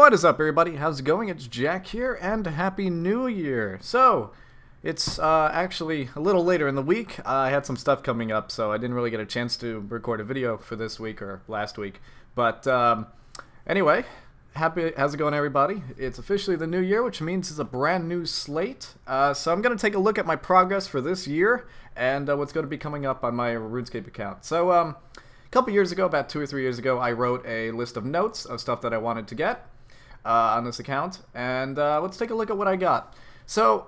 What is up, everybody? How's it going? It's Jack here, and Happy New Year! So, it's actually a little later in the week. I had some stuff coming up, so I didn't really get a chance to record a video for this week or last week. But anyway, how's it going, everybody? It's officially the new year, which means it's a brand new slate. So I'm going to take a look at my progress for this year and what's going to be coming up on my RuneScape account. So, a couple years ago, about 2 or 3 years ago, I wrote a list of notes of stuff that I wanted to get on this account, and let's take a look at what I got. So,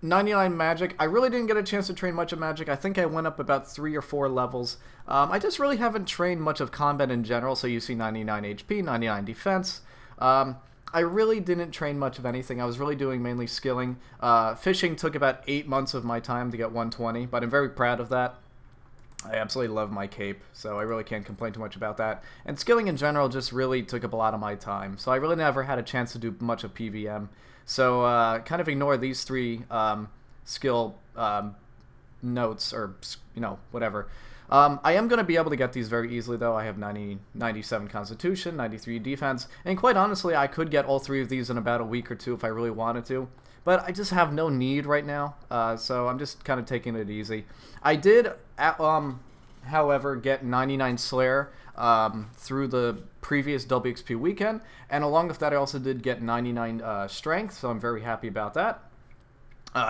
99 Magic. I really didn't get a chance to train much of Magic. I think I went up about 3 or 4 levels. I just really haven't trained much of combat in general, so you see 99 HP, 99 defense. I really didn't train much of anything. I was really doing mainly skilling. Fishing took about 8 months of my time to get 120, but I'm very proud of that. I absolutely love my cape, so I really can't complain too much about that. And skilling in general just really took up a lot of my time, so I really never had a chance to do much of PVM. So kind of ignore these 3 skill notes, or, you know, whatever. I am going to be able to get these very easily, though. I have 97 Constitution, 93 Defense, and quite honestly, I could get all 3 of these in about a week or 2 if I really wanted to. But I just have no need right now, so I'm just kind of taking it easy. I did, however, get 99 Slayer through the previous WXP weekend, and along with that I also did get 99 Strength, so I'm very happy about that.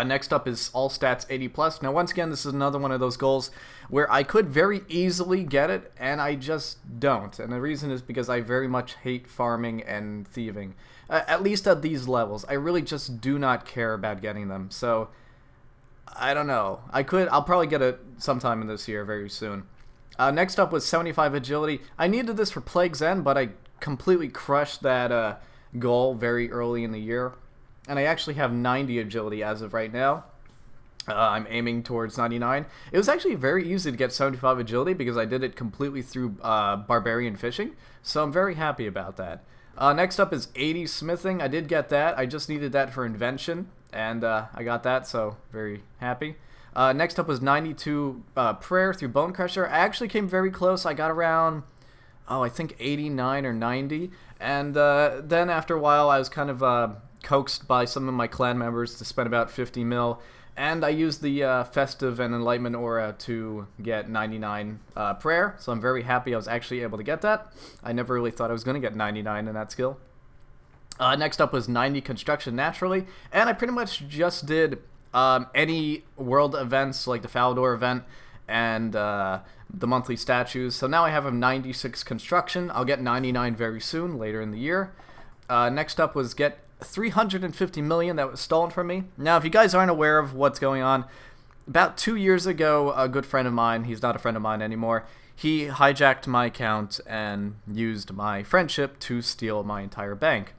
Next up is all stats 80+. Now, once again, this is another one of those goals where I could very easily get it, and I just don't. And the reason is because I very much hate farming and thieving. At least at these levels. I really just do not care about getting them. So, I don't know. I'll probably get it sometime in this year, very soon. Next up was 75 Agility. I needed this for Plague's End, but I completely crushed that goal very early in the year. And I actually have 90 Agility as of right now. I'm aiming towards 99. It was actually very easy to get 75 Agility because I did it completely through Barbarian Fishing. So I'm very happy about that. Next up is 80 Smithing. I did get that. I just needed that for Invention. And I got that, so very happy. Next up was 92 Prayer through Bone Crusher. I actually came very close. I got around, I think 89 or 90. And then after a while, I was kind of coaxed by some of my clan members to spend about 50 mil, and I used the Festive and Enlightenment Aura to get 99 Prayer, so I'm very happy I was actually able to get that. I never really thought I was going to get 99 in that skill. Next up was 90 Construction Naturally, and I pretty much just did any world events like the Falador event and the monthly statues, so now I have a 96 Construction. I'll get 99 very soon, later in the year. Next up was get 350 million that was stolen from me. Now, if you guys aren't aware of what's going on, about 2 years ago, a good friend of mine, he's not a friend of mine anymore, he hijacked my account and used my friendship to steal my entire bank.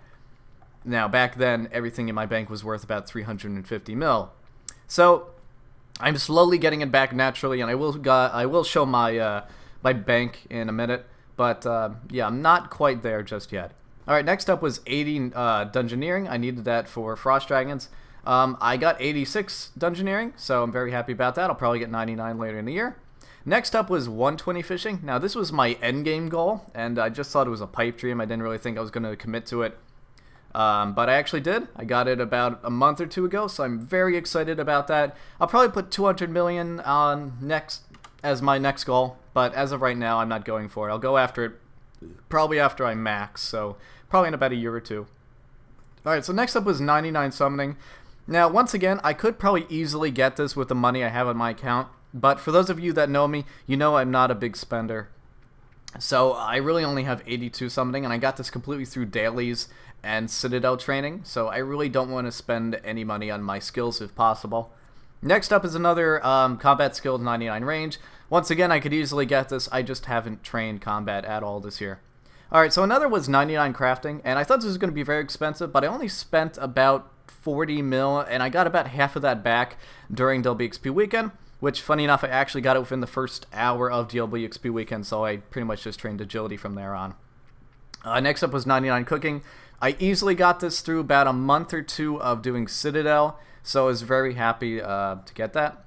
Now, back then, everything in my bank was worth about 350 mil. So, I'm slowly getting it back naturally, and I will show my my bank in a minute, but yeah, I'm not quite there just yet. Alright, next up was 80 Dungeoneering. I needed that for Frost Dragons. I got 86 Dungeoneering, so I'm very happy about that. I'll probably get 99 later in the year. Next up was 120 Fishing. Now, this was my endgame goal, and I just thought it was a pipe dream. I didn't really think I was going to commit to it, but I actually did. I got it about a month or 2 ago, so I'm very excited about that. I'll probably put 200 million on as my next goal, but as of right now, I'm not going for it. I'll go after it probably after I max, so probably in about a year or 2. Alright, so next up was 99 Summoning. Now, once again, I could probably easily get this with the money I have on my account, but for those of you that know me, you know I'm not a big spender. So I really only have 82 Summoning, and I got this completely through dailies and Citadel training, so I really don't want to spend any money on my skills if possible. Next up is another combat skill, 99 Range. Once again, I could easily get this. I just haven't trained combat at all this year. Alright, so another was 99 Crafting, and I thought this was going to be very expensive, but I only spent about 40 mil, and I got about half of that back during WXP weekend, which, funny enough, I actually got it within the first hour of WXP weekend, so I pretty much just trained agility from there on. Next up was 99 Cooking. I easily got this through about a month or 2 of doing Citadel, so I was very happy to get that.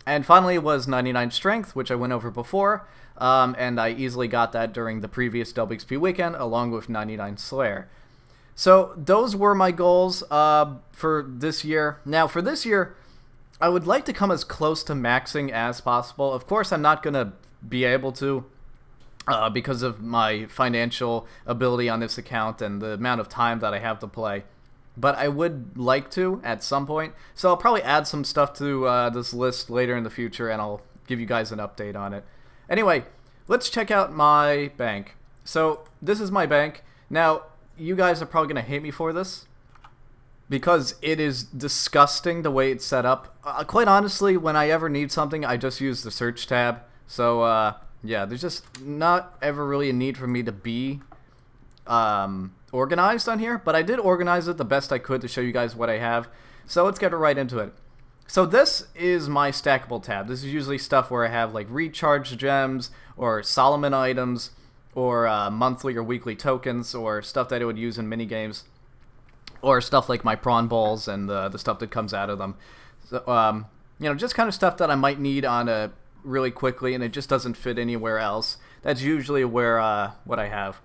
And finally was 99 Strength, which I went over before, and I easily got that during the previous WXP weekend, along with 99 Slayer. So those were my goals for this year. Now, for this year, I would like to come as close to maxing as possible. Of course, I'm not going to be able to because of my financial ability on this account and the amount of time that I have to play. But I would like to at some point. So I'll probably add some stuff to this list later in the future, and I'll give you guys an update on it. Anyway, let's check out my bank. So this is my bank. Now, you guys are probably going to hate me for this because it is disgusting the way it's set up. Quite honestly, when I ever need something, I just use the search tab. So, yeah, there's just not ever really a need for me to be organized on here, but I did organize it the best I could to show you guys what I have. So let's get right into it. So this is my stackable tab. This is usually stuff where I have like recharge gems or Solomon items or monthly or weekly tokens or stuff that I would use in minigames or stuff like my prawn balls and the stuff that comes out of them. So, you know, just kind of stuff that I might need on a really quickly and it just doesn't fit anywhere else. That's usually where what I have.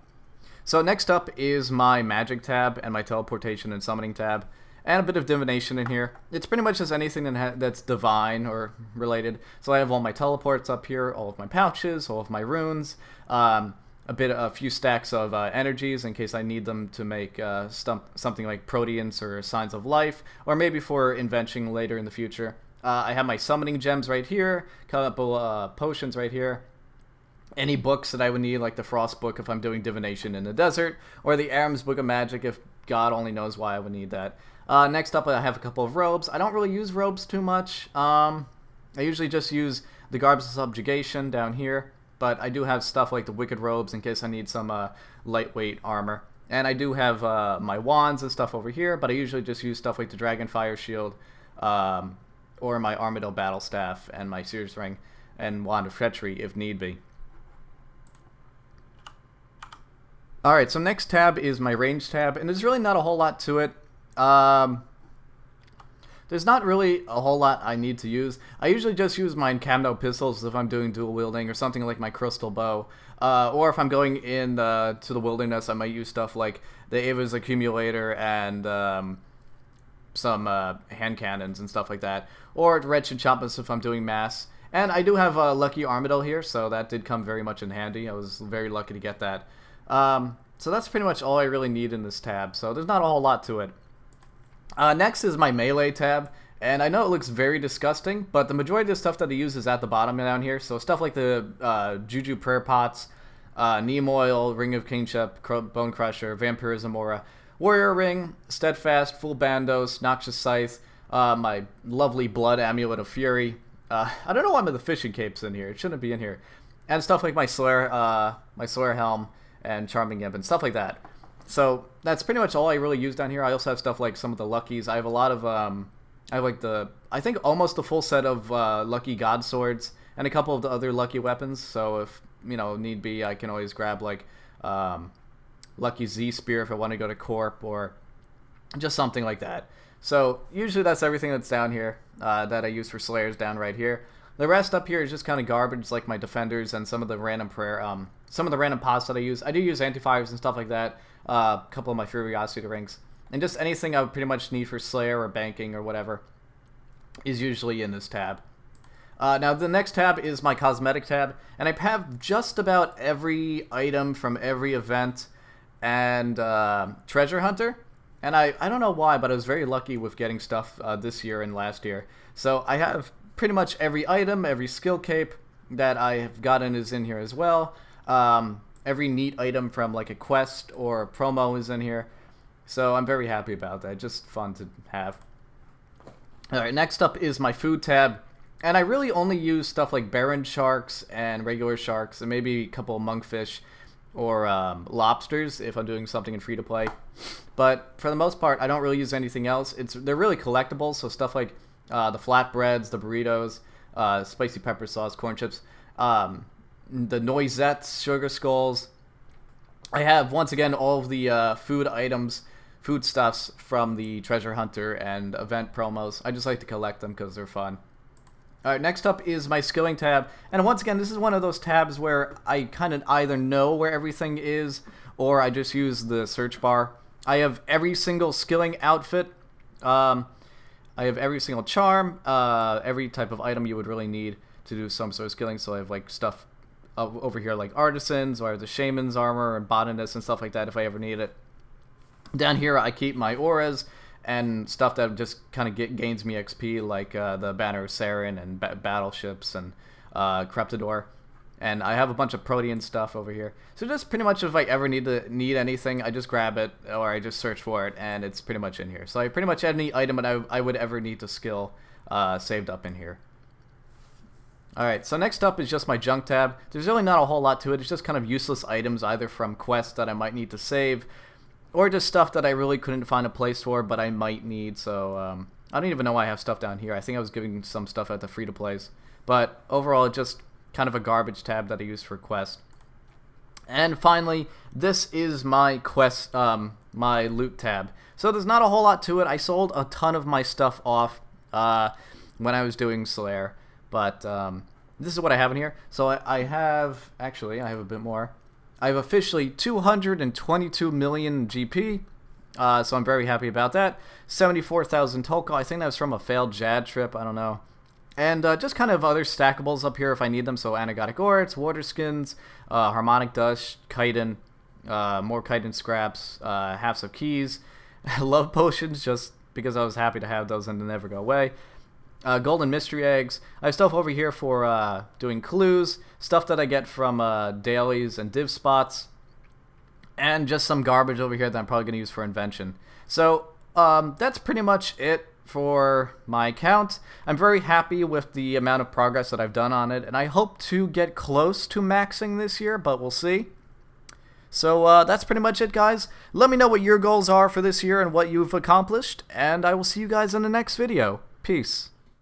So next up is my magic tab and my teleportation and summoning tab, and a bit of divination in here. It's pretty much just anything that's divine or related. So I have all my teleports up here, all of my pouches, all of my runes, a few stacks of energies in case I need them to make something like proteans or signs of life, or maybe for invention later in the future. I have my summoning gems right here, a couple potions right here. Any books that I would need, like the Frost book if I'm doing divination in the desert, or the Aram's Book of Magic if God only knows why I would need that. Next up, I have a couple of robes. I don't really use robes too much. I usually just use the Garbs of Subjugation down here, but I do have stuff like the Wicked Robes in case I need some lightweight armor. And I do have my wands and stuff over here, but I usually just use stuff like the Dragonfire Shield, or my Armadillo Battle Staff, and my Seer's Ring, and Wand of Treachery if need be. Alright, so next tab is my range tab, and there's really not a whole lot to it. There's not really a whole lot I need to use. I usually just use my Incamno pistols if I'm doing dual wielding, or something like my crystal bow. Or if I'm going in to the wilderness, I might use stuff like the Ava's accumulator and some hand cannons and stuff like that. Or wretched champus if I'm doing mass. And I do have a Lucky Armadillo here, so that did come very much in handy. I was very lucky to get that. So that's pretty much all I really need in this tab, so there's not a whole lot to it. Next is my melee tab, and I know it looks very disgusting, but the majority of the stuff that I use is at the bottom down here, so stuff like the Juju Prayer Pots, Neem Oil, Ring of Kingship, Bone Crusher, Vampirism Aura, Warrior Ring, Steadfast, Full Bandos, Noxious Scythe, my lovely Blood Amulet of Fury. I don't know why the fishing cape's in here, it shouldn't be in here. And stuff like my Slayer Helm, and Charming Imp and stuff like that. So that's pretty much all I really use down here. I also have stuff like some of the Luckies. I have a lot of I think almost the full set of Lucky God Swords and a couple of the other Lucky weapons. So if, you know, need be, I can always grab like Lucky Z Spear if I want to go to Corp or just something like that. So usually that's everything that's down here that I use for Slayers down right here. The rest up here is just kind of garbage, like my defenders and some of the random some of the random pots that I use. I do use anti-fires and stuff like that. A couple of my Furiosity rings, and just anything I would pretty much need for Slayer or banking or whatever is usually in this tab. Now the next tab is my cosmetic tab, and I have just about every item from every event and treasure hunter. And I don't know why, but I was very lucky with getting stuff this year and last year. So I have pretty much every item, every skill cape that I have gotten is in here as well. Every neat item from like a quest or a promo is in here. So I'm very happy about that. Just fun to have. Alright, next up is my food tab. And I really only use stuff like Baron sharks and regular sharks and maybe a couple of monkfish or lobsters if I'm doing something in free-to-play. But for the most part, I don't really use anything else. They're really collectibles, so stuff like the flatbreads, the burritos, spicy pepper sauce, corn chips, the noisettes, sugar skulls. I have, once again, all of the food items, foodstuffs from the treasure hunter and event promos. I just like to collect them because they're fun. Alright, next up is my skilling tab. And once again, this is one of those tabs where I kind of either know where everything is or I just use the search bar. I have every single skilling outfit. I have every single charm, every type of item you would really need to do some sort of skilling. So I have like stuff over here like artisans, or I have the shaman's armor and botanist and stuff like that if I ever need it. Down here I keep my auras and stuff that just kind of gains me XP, like the Banner of Saren and battleships and Creptador. And I have a bunch of protean stuff over here. So just pretty much if I ever need anything, I just grab it or I just search for it, and it's pretty much in here. So I pretty much any item that I would ever need to skill saved up in here. Alright, so next up is just my junk tab. There's really not a whole lot to it. It's just kind of useless items, either from quests that I might need to save, or just stuff that I really couldn't find a place for, but I might need. So I don't even know why I have stuff down here. I think I was giving some stuff at the free-to-plays. But overall, it's just kind of a garbage tab that I use for quests. And finally, this is my quest, my loot tab. So there's not a whole lot to it. I sold a ton of my stuff off when I was doing Slayer. But this is what I have in here. So I have a bit more. I have officially 222 million GP. So I'm very happy about that. 74,000 Tolka. I think that was from a failed Jad trip. I don't know. And just kind of other stackables up here if I need them. So Anagotic Orts, Water Skins, Harmonic Dust, Chitin, more Chitin scraps, halves of keys, love potions, just because I was happy to have those and they never go away. Golden Mystery Eggs. I have stuff over here for doing clues, stuff that I get from dailies and div spots, and just some garbage over here that I'm probably going to use for invention. So that's pretty much it for my account. I'm very happy with the amount of progress that I've done on it, and I hope to get close to maxing this year, but we'll see. So that's pretty much it, guys. Let me know what your goals are for this year and what you've accomplished, and I will see you guys in the next video. Peace.